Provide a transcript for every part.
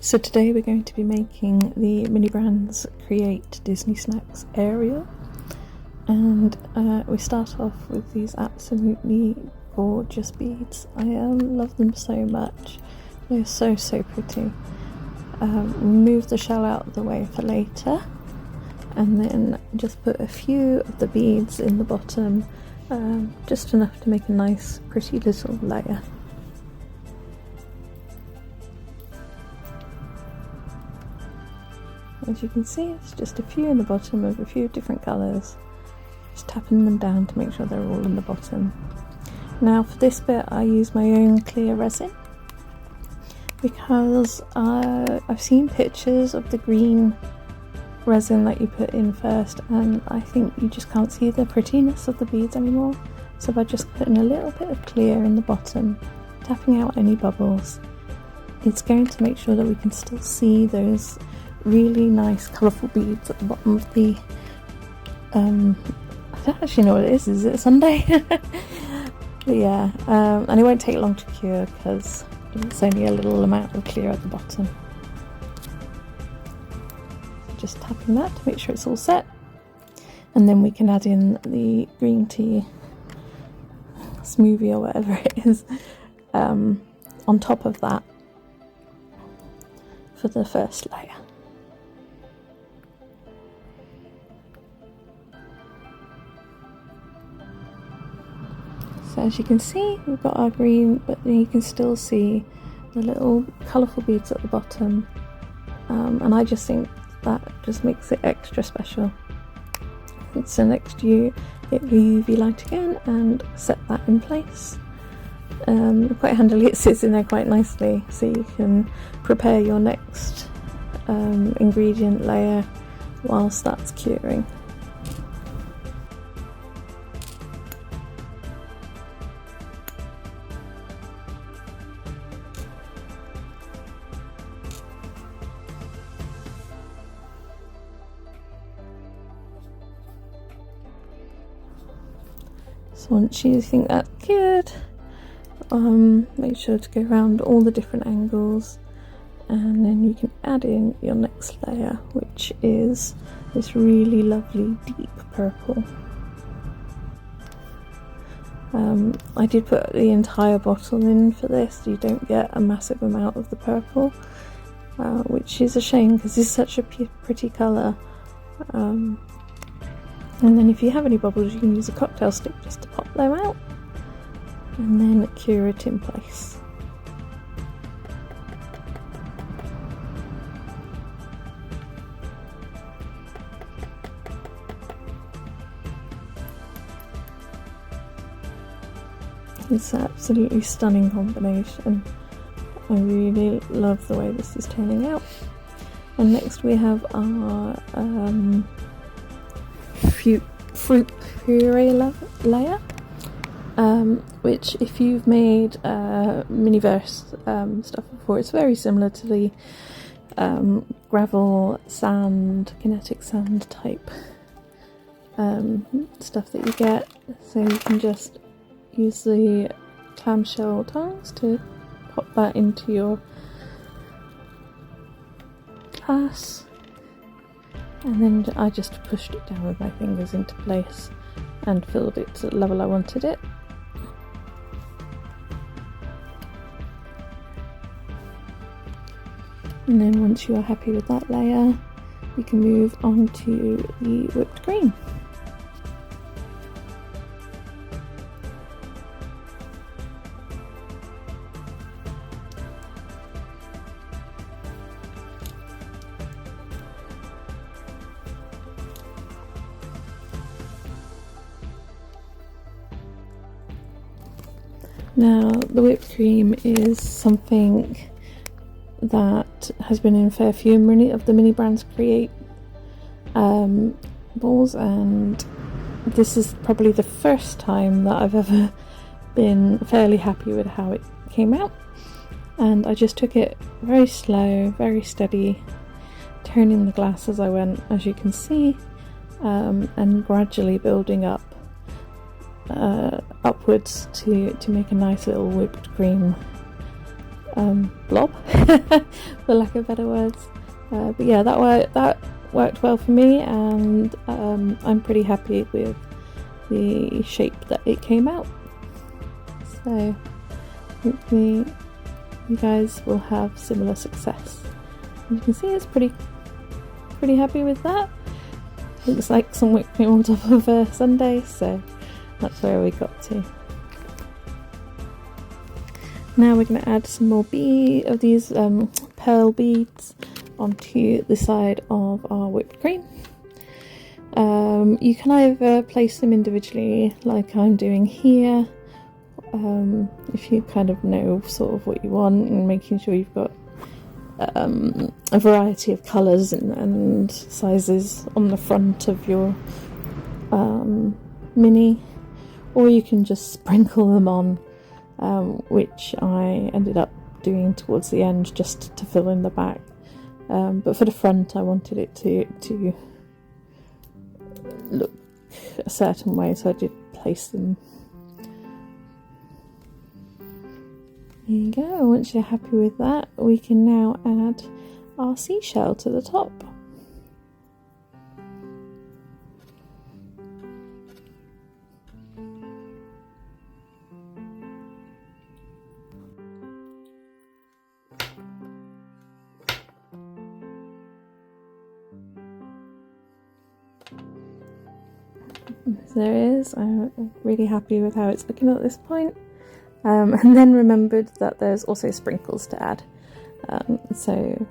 So today we're going to be making the Mini Brands Create Disney Snacks Ariel, and we start off with these absolutely gorgeous beads. I love them so much. They're so pretty. Move the shell out of the way for later, and then just put a few of the beads in the bottom, just enough to make a nice pretty little layer. As you can see, it's just a few in the bottom of a few different colours, just tapping them down to make sure they're all in the bottom. Now for this bit I use my own clear resin, because I've seen pictures of the green resin that you put in first, and I think you just can't see the prettiness of the beads anymore. So by just putting a little bit of clear in the bottom, tapping out any bubbles, it's going to make sure that we can still see those really nice colourful beads at the bottom of the I don't actually know what it is it sundae? But yeah, and it won't take long to cure because it's only a little amount of clear at the bottom. Just tapping that to make sure it's all set, and then we can add in the green tea smoothie or whatever it is on top of that for the first layer. So as you can see, we've got our green, but then you can still see the little colourful beads at the bottom, and I just think that just makes it extra special. So next you get your UV light again and set that in place. Quite handily, it sits in there quite nicely, so you can prepare your next ingredient layer whilst that's curing. So once you think that's cured, make sure to go around all the different angles, and then you can add in your next layer, which is this really lovely deep purple. I did put the entire bottle in for this, so you don't get a massive amount of the purple, which is a shame because it's such a pretty colour. And then if you have any bubbles, you can use a cocktail stick just to pop them out, and then cure it in place. It's an absolutely stunning combination. I really love the way this is turning out. And next we have our fruit puree layer, which if you've made Miniverse stuff before, it's very similar to the gravel sand, kinetic sand type stuff that you get. So you can just use the clamshell tongs to pop that into your glass. And then I just pushed it down with my fingers into place and filled it to the level I wanted it. And then once you are happy with that layer, we can move on to the whipped cream. Now, the whipped cream is something that has been in a fair few of the Mini Brands Create balls, and this is probably the first time that I've ever been fairly happy with how it came out. And I just took it very slow, very steady, turning the glass as I went, as you can see, and gradually building up upwards to make a nice little whipped cream blob, for lack of better words. But yeah, that worked well for me, and I'm pretty happy with the shape that it came out. So hopefully you guys will have similar success. As you can see, it's pretty happy with that. Looks like some whipped cream on top of a sundae, so that's where we got to. Now we're going to add some more of these pearl beads onto the side of our whipped cream. You can either place them individually like I'm doing here, if you kind of know sort of what you want, and making sure you've got a variety of colours and sizes on the front of your mini, or you can just sprinkle them on, which I ended up doing towards the end just to fill in the back. But for the front, I wanted it to look a certain way, so I did place them. There you go. Once you're happy with that, we can now add our seashell to the top. So there it is. I'm really happy with how it's looking at this point. And then remembered that there's also sprinkles to add. So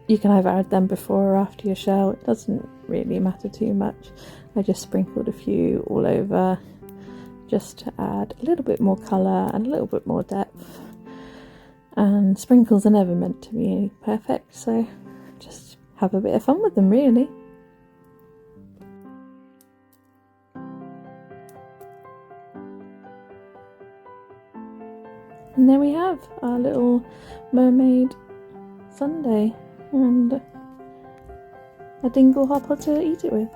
you can either add them before or after your shell. It doesn't really matter too much. I just sprinkled a few all over just to add a little bit more colour and a little bit more depth. And sprinkles are never meant to be perfect, so just have a bit of fun with them, really. And there we have our little mermaid sundae and a dingle hopper to eat it with.